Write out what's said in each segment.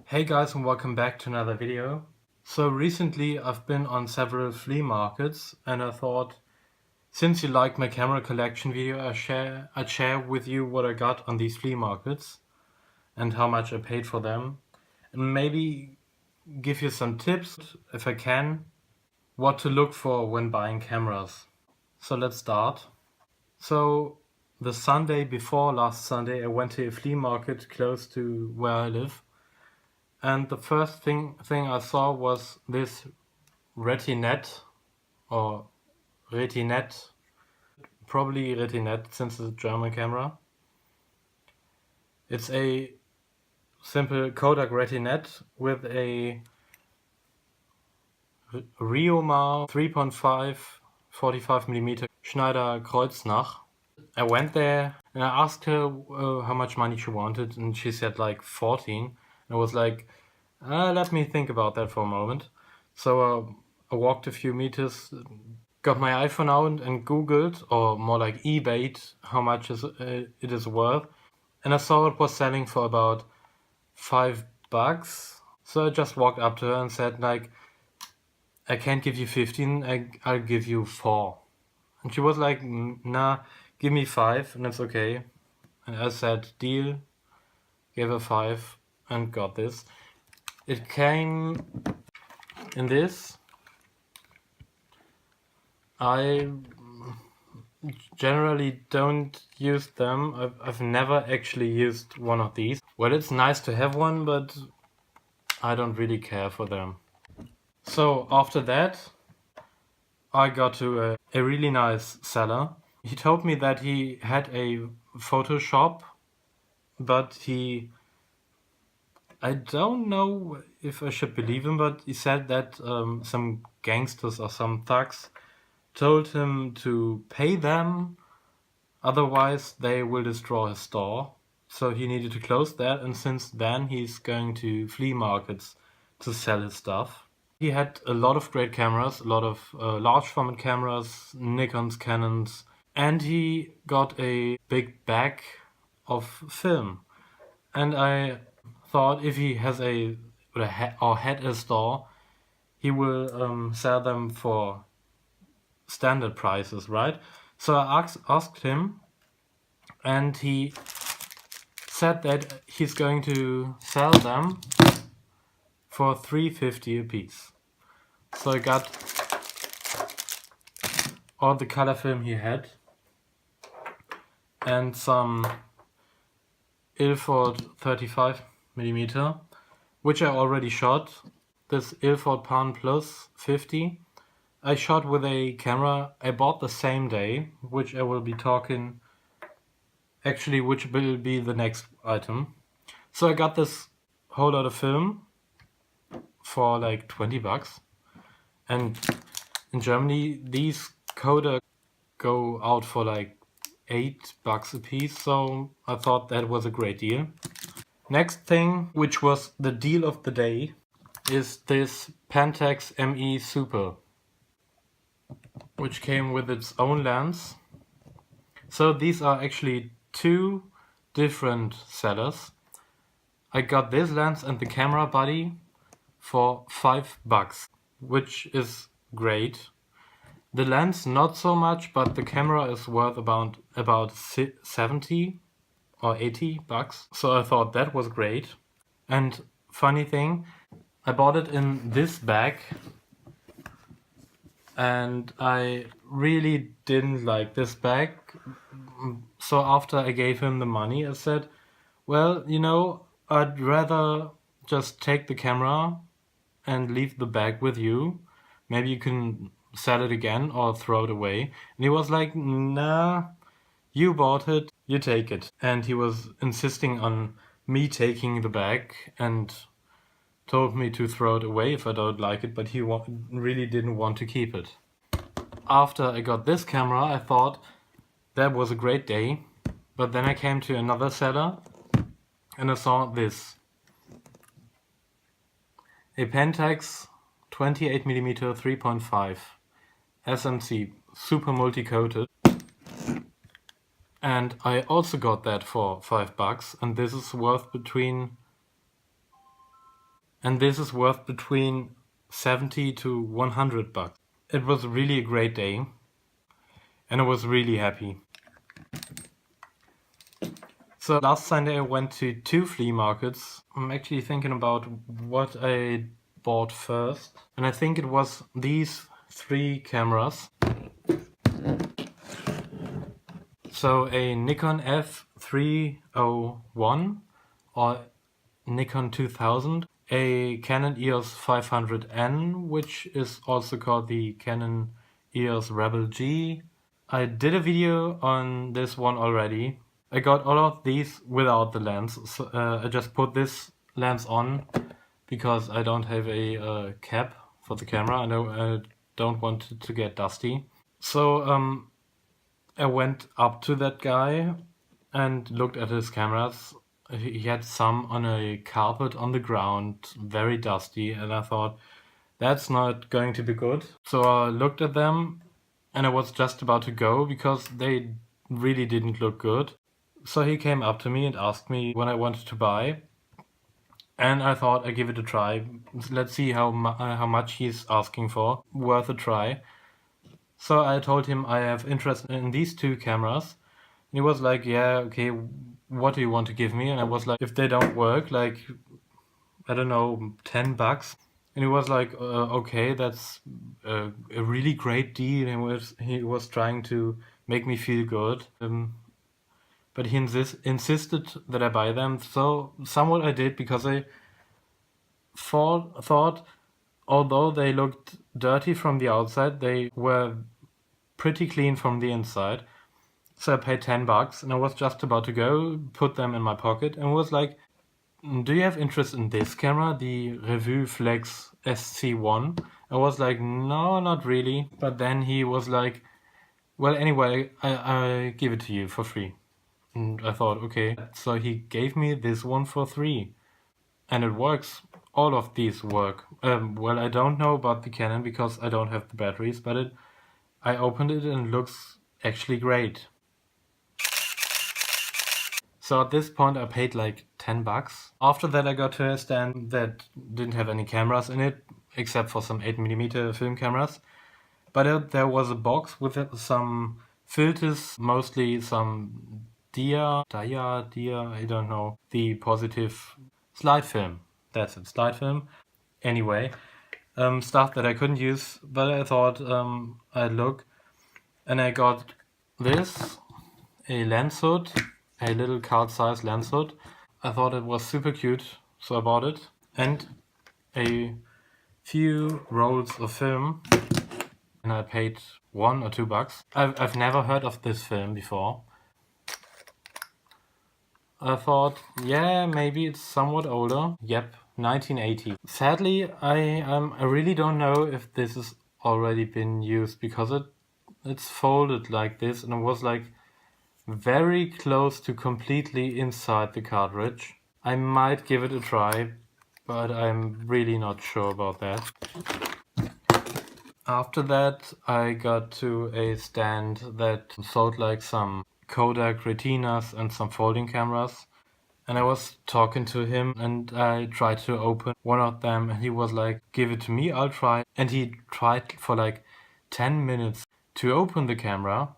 Hey guys, and welcome back to another video. So recently I've been on several flea markets and I thought, since you like my camera collection video, I'd share with you what I got on these flea markets and how much I paid for them, and maybe give you some tips, if I can, what to look for when buying cameras. So let's start. So the Sunday before last Sunday I went to a flea market close to where I live. And the first thing I saw was this Retinet or Retinet, probably Retinet since it's a German camera. It's a simple Kodak Retinet with a Riomar 3.5 45mm Schneider Kreuznach. I went there and I asked her how much money she wanted, and she said like 14. And I was like, let me think about that for a moment. So I walked a few meters, got my iPhone out and Googled, or more like eBayed, how much it is worth. And I saw it was selling for about $5. So I just walked up to her and said like, I can't give you 15, I'll give you 4. And she was like, nah, give me 5 and it's okay. And I said, deal, gave her 5 and got this. It came in this. I generally don't use them. I've never actually used one of these. Well, it's nice to have one, but I don't really care for them. So after that, I got to a really nice seller. He told me that he had a photo shop, but I don't know if I should believe him, but he said that some gangsters or some thugs told him to pay them, otherwise they will destroy his store. So he needed to close that, and since then he's going to flea markets to sell his stuff. He had a lot of great cameras, a lot of large format cameras, Nikons, Canons, and he got a big bag of film. And I thought if he has or had a store, he will sell them for standard prices, right? So I asked him, and he said that he's going to sell them for $3.50 a piece. So I got all the color film he had and some Ilford 35mm, which I already shot. This Ilford Pan Plus 50 I shot with a camera I bought the same day, which I will be talking, actually, which will be the next item. So I got this whole lot of film for like $20, and in Germany these Kodak go out for like $8 a piece, so I thought that was a great deal. Next thing, which was the deal of the day, is this Pentax ME Super, which came with its own lens. So these are actually two different sellers. I got this lens and the camera body for $5, which is great. The lens not so much, but the camera is worth about 70 or $80. So I thought that was great. And funny thing, I bought it in this bag, and I really didn't like this bag. So after I gave him the money, I said, well, I'd rather just take the camera and leave the bag with you. Maybe you can sell it again or throw it away. And he was like, nah, you bought it, you take it. And he was insisting on me taking the bag and told me to throw it away if I don't like it, but he really didn't want to keep it. After I got this camera, I thought that was a great day, but then I came to another seller and I saw this. A Pentax 28mm 3.5 SMC, super multi-coated. And I also got that for $5, and this is worth between and this is worth between 70 to 100 bucks. It was really a great day, and I was really happy. So last Sunday I went to 2 flea markets. I'm actually thinking about what I bought first, and I think it was these 3 cameras. So a Nikon F301 or Nikon 2000, a Canon EOS 500N, which is also called the Canon EOS Rebel G. I did a video on this one already. I got all of these without the lens. So, I just put this lens on because I don't have a cap for the camera. I don't want it to get dusty. So I went up to that guy and looked at his cameras. He had some on a carpet on the ground, very dusty, and I thought, that's not going to be good. So I looked at them and I was just about to go because they really didn't look good. So he came up to me and asked me when I wanted to buy, and I thought I'd give it a try. Let's see how much he's asking for. Worth a try. So I told him I have interest in these 2 cameras. And he was like, yeah, okay, what do you want to give me? And I was like, if they don't work, like, I don't know, 10 bucks. And he was like, okay, that's a really great deal. And he was trying to make me feel good. But he insisted that I buy them. So somewhat I did, because I thought although they looked dirty from the outside, they were pretty clean from the inside. So I paid 10 bucks and I was just about to go, put them in my pocket, and was like, do you have interest in this camera, the Revue Flex SC1? I was like, no, not really. But then he was like, well, anyway, I give it to you for free. And I thought, okay. So he gave me this one for 3. And it works. All of these work. Well, I don't know about the Canon because I don't have the batteries, but I opened it and it looks actually great. So at this point I paid like 10 bucks. After that I got to a stand that didn't have any cameras in it, except for some 8mm film cameras. But there was a box with some filters, mostly some dia, I don't know, the positive slide film. That's it, slide film. Anyway, stuff that I couldn't use, but I thought I'd look. And I got this, a lens hood, a little card-sized lens hood. I thought it was super cute, so I bought it. And a few rolls of film, and I paid 1 or 2 bucks. I've never heard of this film before. I thought, yeah, maybe it's somewhat older. Yep, 1980. Sadly, I really don't know if this has already been used, because it's folded like this, and it was like very close to completely inside the cartridge. I might give it a try, but I'm really not sure about that. After that, I got to a stand that sold like some Kodak Retinas and some folding cameras. And I was talking to him and I tried to open one of them and he was like, give it to me, I'll try. And he tried for like 10 minutes to open the camera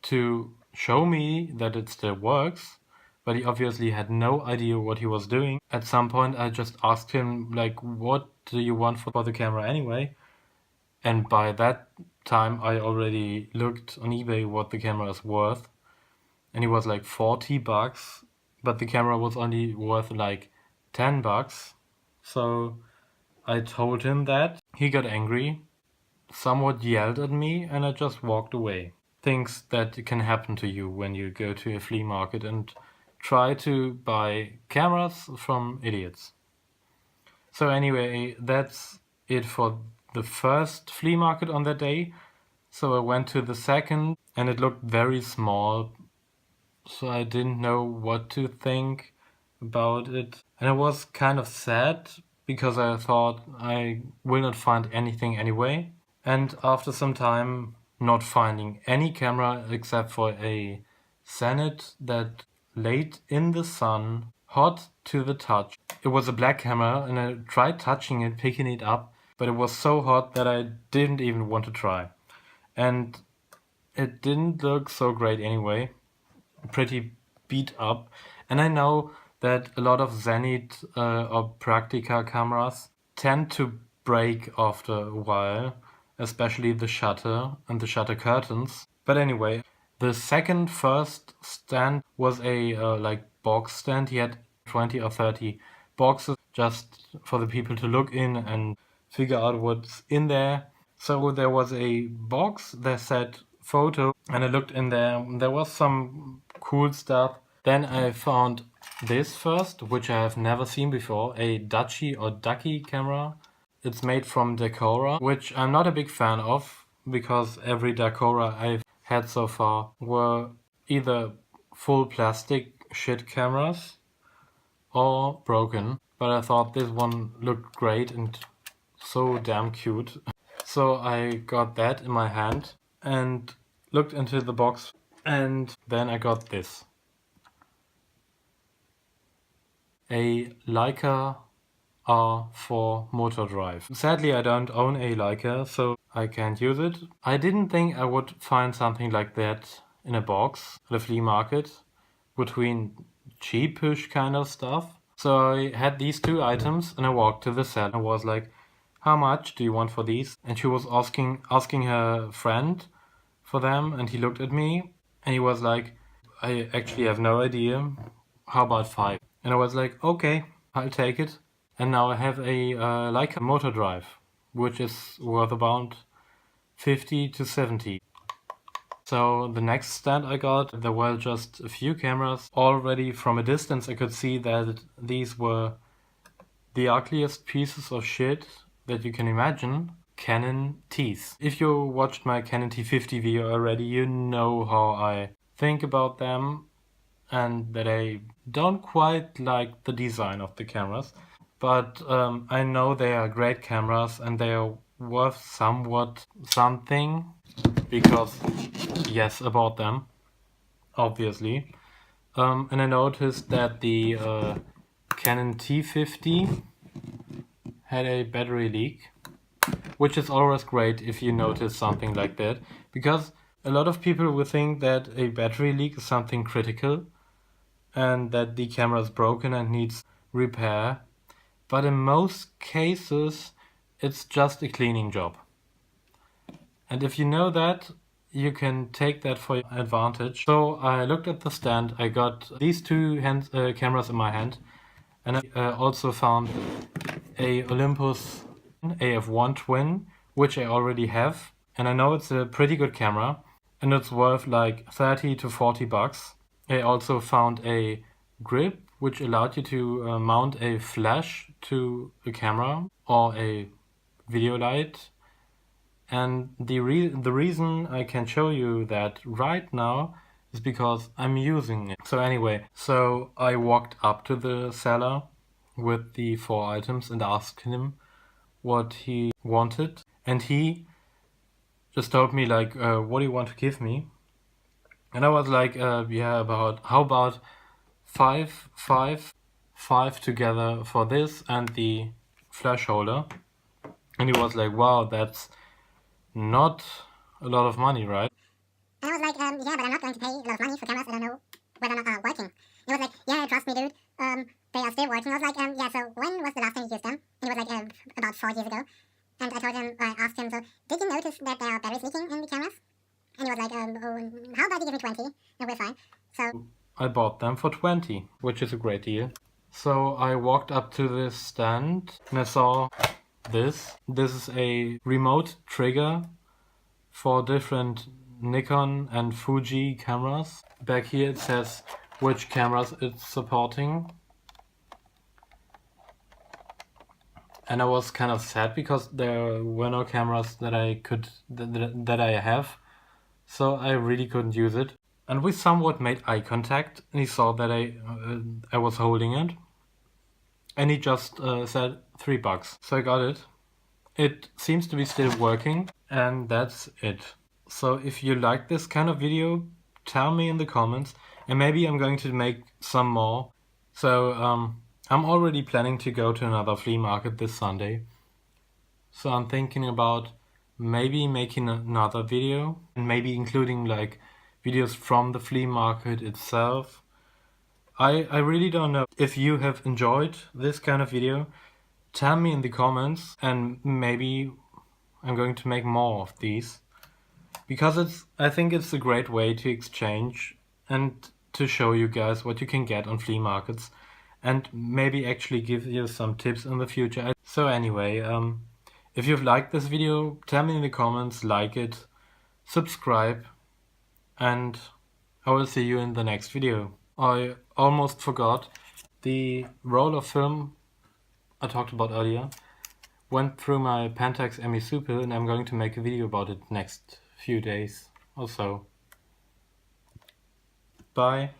to show me that it still works, but he obviously had no idea what he was doing. At some point I just asked him like, what do you want for the camera anyway? And by that time I already looked on eBay what the camera is worth, and he was like 40 bucks, but the camera was only worth like 10 bucks. So I told him that. He got angry, somewhat yelled at me, and I just walked away. Things that can happen to you when you go to a flea market and try to buy cameras from idiots. So anyway, that's it for the first flea market on that day. So I went to the second and it looked very small, so I didn't know what to think about it. And I was kind of sad because I thought I will not find anything anyway. And after some time not finding any camera except for a Zenit that laid in the sun hot to the touch. It was a black camera and I tried touching it, picking it up, but it was so hot that I didn't even want to try. And it didn't look so great anyway, pretty beat up. And I know that a lot of Zenith or Praktica cameras tend to break after a while, especially the shutter and the shutter curtains. But anyway, the first stand was a like box stand. He had 20 or 30 boxes just for the people to look in and figure out what's in there. So there was a box that said photo, and I looked in there. There was some cool stuff. Then I found this first, which I have never seen before, a Duchy or Ducky camera. It's made from Decora, which I'm not a big fan of, because every Decora I've had so far were either full plastic shit cameras or broken. But I thought this one looked great and so damn cute. So I got that in my hand and looked into the box, and then I got this. A Leica R4 motor drive. Sadly, I don't own a Leica, so I can't use it. I didn't think I would find something like that in a box at a flea market between cheapish kind of stuff. So I had these two items and I walked to the seller. I was like, how much do you want for these? And she was asking her friend for them, and he looked at me and he was like, I actually have no idea. How about 5? And I was like, okay, I'll take it. And now I have a Leica motor drive, which is worth about 50 to 70. So the next stand I got, there were just a few cameras. Already from a distance I could see that these were the ugliest pieces of shit that you can imagine. Canon Ts. If you watched my Canon T50 video already, you know how I think about them and that I don't quite like the design of the cameras. But I know they are great cameras and they are worth something, because yes, about them, obviously. And I noticed that the Canon T50 had a battery leak, which is always great if you notice something like that, because a lot of people will think that a battery leak is something critical and that the camera is broken and needs repair. But in most cases, it's just a cleaning job. And if you know that, you can take that for your advantage. So I looked at the stand, I got these two cameras in my hand, and I also found a Olympus AF1 twin, which I already have. And I know it's a pretty good camera, and it's worth like 30 to 40 bucks. I also found a grip, which allowed you to mount a flash to a camera or a video light. And the reason I can show you that right now is because I'm using it. So anyway, so I walked up to the seller with the 4 items and asked him what he wanted. And he just told me like, what do you want to give me? And I was like, yeah, how about five together for this and the flash holder. And he was like, wow, that's not a lot of money, right? And I was like, yeah, but I'm not going to pay a lot of money for cameras I don't know whether or not are working. He was like, yeah, trust me, dude, they are still working. I was like, yeah, so when was the last time you used them? And he was like, about 4 years ago. And I asked him, so did you notice that there are batteries leaking in the cameras? And he was like, oh, how about you give me 20 and we're fine. So I bought them for 20, which is a great deal. So I walked up to this stand and I saw this. This is a remote trigger for different Nikon and Fuji cameras. Back here it says which cameras it's supporting. And I was kind of sad because there were no cameras that I have. So I really couldn't use it. And we somewhat made eye contact, and he saw that I was holding it. And he just said $3. So I got it. It seems to be still working, and that's it. So if you like this kind of video, tell me in the comments, and maybe I'm going to make some more. So I'm already planning to go to another flea market this Sunday. So I'm thinking about maybe making another video and maybe including like videos from the flea market itself. I really don't know if you have enjoyed this kind of video. Tell me in the comments and maybe I'm going to make more of these. Because I think it's a great way to exchange and to show you guys what you can get on flea markets and maybe actually give you some tips in the future. So anyway, if you've liked this video, tell me in the comments, like it, subscribe, and I will see you in the next video. I almost forgot, the roll of film I talked about earlier went through my Pentax ME Super and I'm going to make a video about it next few days or so. Bye.